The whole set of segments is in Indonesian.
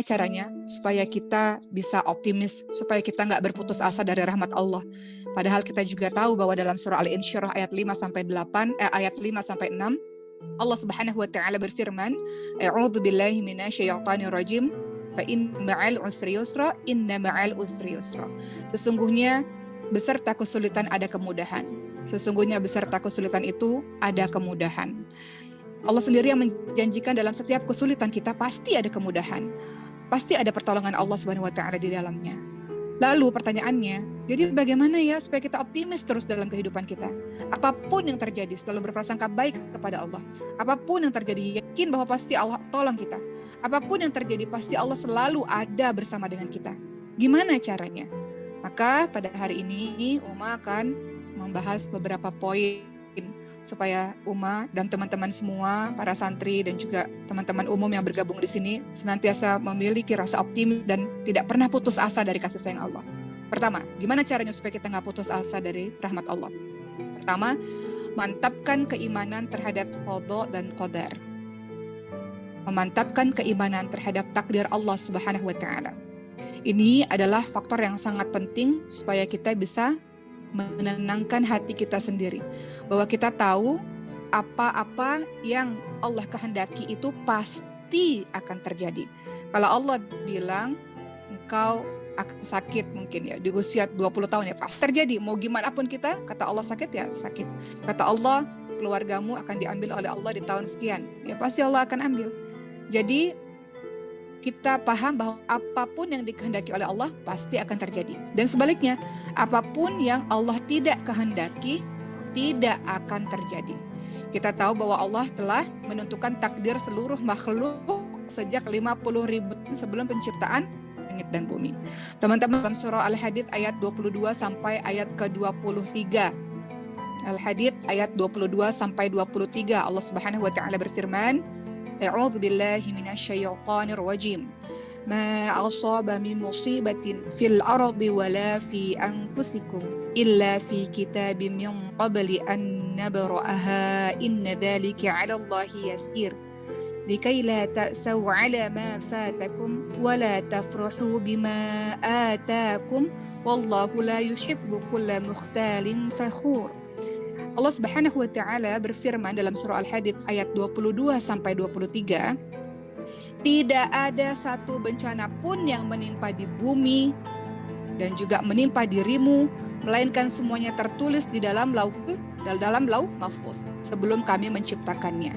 caranya supaya kita bisa optimis, supaya kita nggak berputus asa dari rahmat Allah? Padahal kita juga tahu bahwa dalam surah Al-Insyirah ayat 5 sampai 6, Allah Subhanahu wa taala berfirman, "A'udzu billahi minasyaitonir rajim. Fa inna ma'al usri yusra, inna ma'al usri yusra." Sesungguhnya beserta kesulitan ada kemudahan. Sesungguhnya beserta kesulitan itu ada kemudahan. Allah sendiri yang menjanjikan dalam setiap kesulitan kita pasti ada kemudahan. Pasti ada pertolongan Allah Subhanahu wa taala di dalamnya. Lalu pertanyaannya, jadi bagaimana ya supaya kita optimis terus dalam kehidupan kita? Apapun yang terjadi, selalu berprasangka baik kepada Allah. Apapun yang terjadi, yakin bahwa pasti Allah tolong kita. Apapun yang terjadi, pasti Allah selalu ada bersama dengan kita. Gimana caranya? Maka pada hari ini Uma akan membahas beberapa poin supaya Uma dan teman-teman semua, para santri dan juga teman-teman umum yang bergabung di sini senantiasa memiliki rasa optimis dan tidak pernah putus asa dari kasih sayang Allah. Pertama, gimana caranya supaya kita nggak putus asa dari rahmat Allah? Pertama, mantapkan keimanan terhadap qada dan qadar. Memantapkan keimanan terhadap takdir Allah Subhanahu wa taala. Ini adalah faktor yang sangat penting supaya kita bisa menenangkan hati kita sendiri, bahwa kita tahu apa-apa yang Allah kehendaki itu pasti akan terjadi. Kalau Allah bilang engkau akan sakit mungkin ya di usia 20 tahun ya pasti terjadi, mau gimana pun kita, kata Allah sakit ya sakit. Kata Allah keluargamu akan diambil oleh Allah di tahun sekian, ya pasti Allah akan ambil. Jadi kita paham bahwa apapun yang dikehendaki oleh Allah pasti akan terjadi. Dan sebaliknya, apapun yang Allah tidak kehendaki tidak akan terjadi. Kita tahu bahwa Allah telah menentukan takdir seluruh makhluk sejak 50.000 sebelum penciptaan langit dan bumi. Teman-teman, dalam surah Al-Hadid ayat 22 sampai ayat ke-23. Al-Hadid ayat 22 sampai 23, Allah Subhanahu wa taala berfirman, A'udzu billahi minasyaitonir rajim. Ma asaba min musibatin fil ardi wala fi anfusikum illa fi kitabim min qabli an nabra'aha inna dzalika 'ala Allahi yasir. Likai la ta'saw 'ala ma fatakum wa la tafrahu bima atakum wallahu la yuhibbu kulla mukhtalin fakhur. Allah Subhanahu wa taala berfirman dalam surah Al-Hadid ayat 22 sampai 23, tidak ada satu bencana pun yang menimpa di bumi dan juga menimpa dirimu melainkan semuanya tertulis di dalam lauh mahfuz sebelum kami menciptakannya.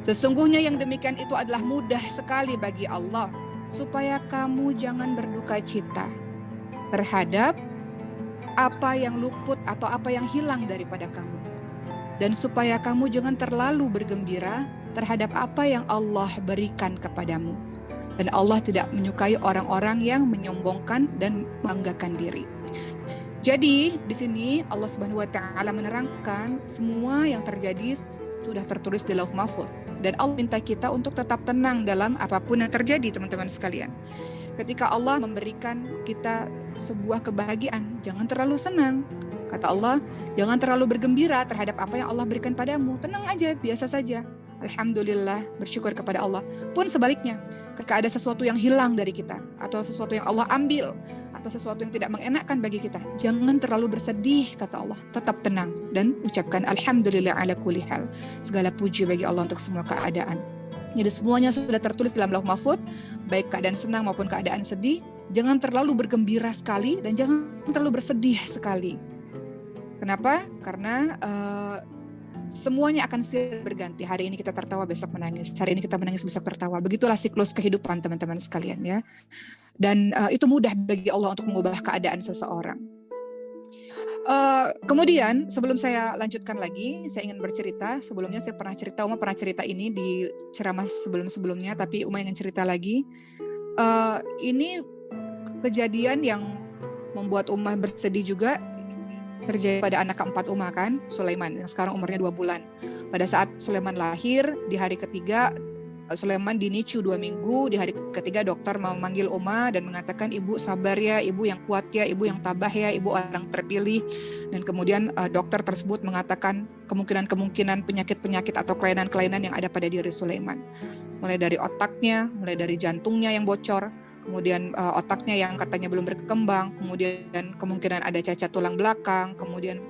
Sesungguhnya yang demikian itu adalah mudah sekali bagi Allah supaya kamu jangan berduka cita terhadap apa yang luput atau apa yang hilang daripada kamu. Dan supaya kamu jangan terlalu bergembira terhadap apa yang Allah berikan kepadamu. Dan Allah tidak menyukai orang-orang yang menyombongkan dan banggakan diri. Jadi di sini Allah Subhanahu wa taala menerangkan semua yang terjadi sudah tertulis di Lauh Mahfuz. Dan Allah minta kita untuk tetap tenang dalam apapun yang terjadi, teman-teman sekalian. Ketika Allah memberikan kita sebuah kebahagiaan, jangan terlalu senang. Kata Allah, jangan terlalu bergembira terhadap apa yang Allah berikan padamu. Tenang aja, biasa saja. Alhamdulillah, bersyukur kepada Allah. Pun sebaliknya, ketika ada sesuatu yang hilang dari kita, atau sesuatu yang Allah ambil, atau sesuatu yang tidak mengenakkan bagi kita, jangan terlalu bersedih, kata Allah. Tetap tenang dan ucapkan Alhamdulillah ala kulli hal. Segala puji bagi Allah untuk semua keadaan. Jadi semuanya sudah tertulis dalam Lauh Mahfuz, baik keadaan senang maupun keadaan sedih. Jangan terlalu bergembira sekali dan jangan terlalu bersedih sekali. Kenapa? Karena semuanya akan silih berganti. Hari ini kita tertawa, besok menangis. Hari ini kita menangis, besok tertawa. Begitulah siklus kehidupan, teman-teman sekalian ya. Dan itu mudah bagi Allah untuk mengubah keadaan seseorang. Kemudian sebelum saya lanjutkan lagi, saya ingin bercerita. Sebelumnya saya pernah cerita, Uma pernah cerita ini di ceramah sebelum-sebelumnya, tapi Uma ingin cerita lagi. Ini kejadian yang membuat Uma bersedih juga. Terjadi pada anak keempat Uma kan, Sulaiman, yang sekarang umurnya 2 bulan. Pada saat Sulaiman lahir, di hari ketiga Sulaiman dinicu 2 minggu. Di hari ketiga dokter memanggil Uma dan mengatakan, ibu sabar ya, ibu yang kuat ya, ibu yang tabah ya, ibu orang terpilih. Dan kemudian dokter tersebut mengatakan kemungkinan penyakit-penyakit atau kelainan-kelainan yang ada pada diri Sulaiman. Mulai dari otaknya, mulai dari jantungnya yang bocor, kemudian otaknya yang katanya belum berkembang, kemudian kemungkinan ada cacat tulang belakang, kemudian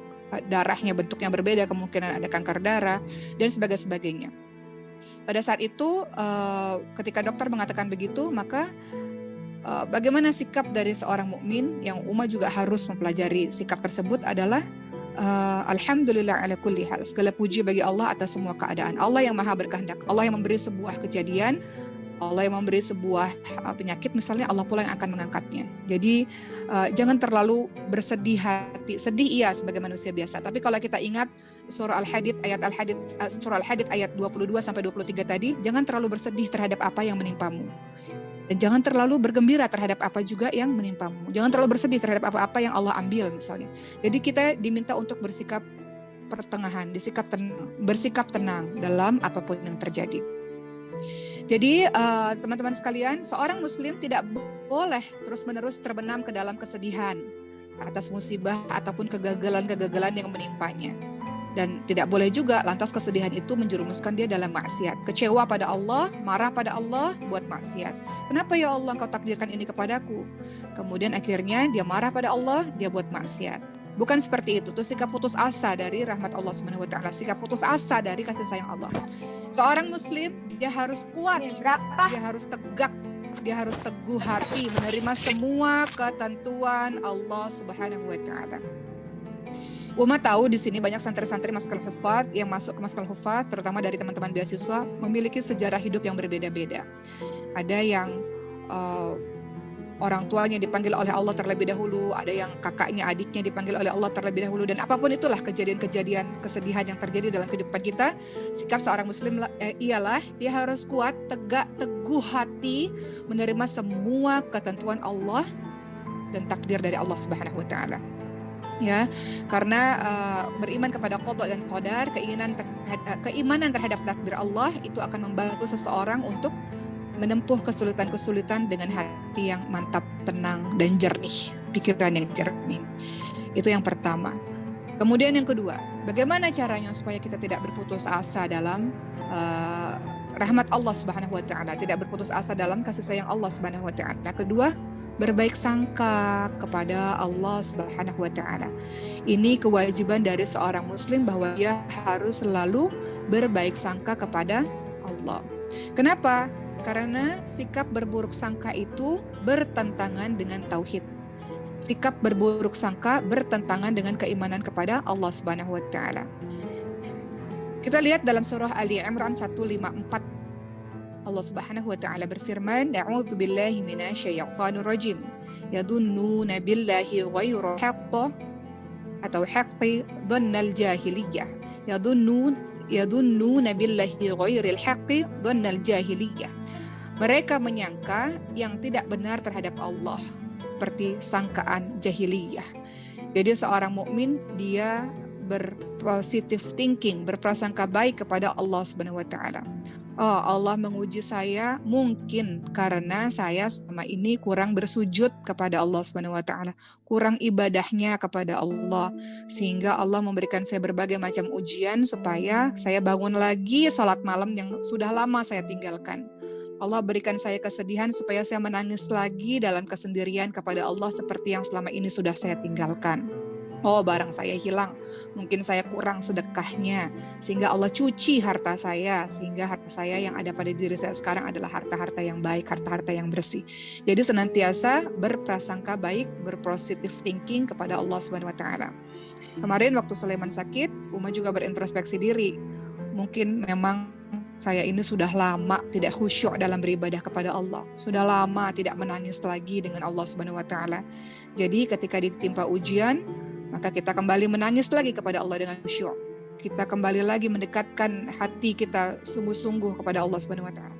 darahnya bentuknya berbeda, kemungkinan ada kanker darah, dan sebagainya. Pada saat itu, ketika dokter mengatakan begitu, maka bagaimana sikap dari seorang mukmin yang Uma juga harus mempelajari sikap tersebut adalah alhamdulillah ala kulli hal. Segala puji bagi Allah atas semua keadaan. Allah yang maha berkehendak. Allah yang memberi sebuah kejadian, Allah yang memberi sebuah penyakit misalnya, Allah pula yang akan mengangkatnya. Jadi jangan terlalu bersedih hati. Sedih iya sebagai manusia biasa. Tapi kalau kita ingat surah Al-Hadid ayat 22 sampai 23 tadi, jangan terlalu bersedih terhadap apa yang menimpamu. Dan jangan terlalu bergembira terhadap apa juga yang menimpamu. Jangan terlalu bersedih terhadap apa-apa yang Allah ambil misalnya. Jadi kita diminta untuk bersikap pertengahan, bersikap tenang dalam apapun yang terjadi. Jadi teman-teman sekalian, seorang muslim tidak boleh terus-menerus terbenam ke dalam kesedihan atas musibah ataupun kegagalan-kegagalan yang menimpanya. Dan tidak boleh juga lantas kesedihan itu menjerumuskan dia dalam maksiat. Kecewa pada Allah, marah pada Allah, buat maksiat. Kenapa ya Allah engkau takdirkan ini kepadaku? Kemudian akhirnya dia marah pada Allah, dia buat maksiat. Bukan seperti itu. Itu sikap putus asa dari rahmat Allah Subhanahu wa taala, sikap putus asa dari kasih sayang Allah. Seorang muslim dia harus kuat, dia harus tegak, dia harus teguh hati menerima semua ketentuan Allah Subhanahu wa taala. Uma tahu di sini banyak santri-santri Maskal Hufad yang masuk ke Maskal Hufad, terutama dari teman-teman beasiswa, memiliki sejarah hidup yang berbeda-beda. Ada yang orang tuanya dipanggil oleh Allah terlebih dahulu, ada yang kakaknya, adiknya dipanggil oleh Allah terlebih dahulu, dan apapun itulah kejadian-kejadian kesedihan yang terjadi dalam kehidupan kita, sikap seorang muslim ialah dia harus kuat, tegak, teguh hati menerima semua ketentuan Allah dan takdir dari Allah Subhanahu wa taala. Ya, karena beriman kepada qada dan qadar, keimanan terhadap takdir Allah itu akan membantu seseorang untuk menempuh kesulitan-kesulitan dengan hati yang mantap, tenang, dan jernih, pikiran yang jernih. Itu yang pertama. Kemudian yang kedua, bagaimana caranya supaya kita tidak berputus asa dalam rahmat Allah Subhanahu wa taala, tidak berputus asa dalam kasih sayang Allah Subhanahu wa taala. Kedua, berbaik sangka kepada Allah Subhanahu wa taala. Ini kewajiban dari seorang muslim bahwa dia harus selalu berbaik sangka kepada Allah. Kenapa? Karena sikap berburuk sangka itu bertentangan dengan tauhid. Sikap berburuk sangka bertentangan dengan keimanan kepada Allah Subhanahu wa taala. Kita lihat dalam surah Ali Imran 154. Allah Subhanahu wa taala berfirman, "A'udzu billahi minasyaitonir rajim. Yadunnuna billahi ghairal haqq atau haqqi dhannal jahiliyah. Yadunnuna billahi ghairil haqqi dhannal jahiliyah." Mereka menyangka yang tidak benar terhadap Allah seperti sangkaan jahiliyah. Jadi seorang mukmin dia berpositive thinking, berprasangka baik kepada Allah Subhanahu wa taala. Oh, Allah menguji saya mungkin karena saya selama ini kurang bersujud kepada Allah Subhanahu wa taala, kurang ibadahnya kepada Allah, sehingga Allah memberikan saya berbagai macam ujian supaya saya bangun lagi salat malam yang sudah lama saya tinggalkan. Allah berikan saya kesedihan supaya saya menangis lagi dalam kesendirian kepada Allah seperti yang selama ini sudah saya tinggalkan. Oh, barang saya hilang, mungkin saya kurang sedekahnya, sehingga Allah cuci harta saya, sehingga harta saya yang ada pada diri saya sekarang adalah harta-harta yang baik, harta-harta yang bersih. Jadi senantiasa berprasangka baik, berpositive thinking kepada Allah Subhanahu wa taala. Kemarin waktu Sulaiman sakit, Uma juga berintrospeksi diri. Mungkin memang saya ini sudah lama tidak khusyuk dalam beribadah kepada Allah. Sudah lama tidak menangis lagi dengan Allah Subhanahu wa taala. Jadi ketika ditimpa ujian, maka kita kembali menangis lagi kepada Allah dengan khusyuk. Kita kembali lagi mendekatkan hati kita sungguh-sungguh kepada Allah Subhanahu wa taala.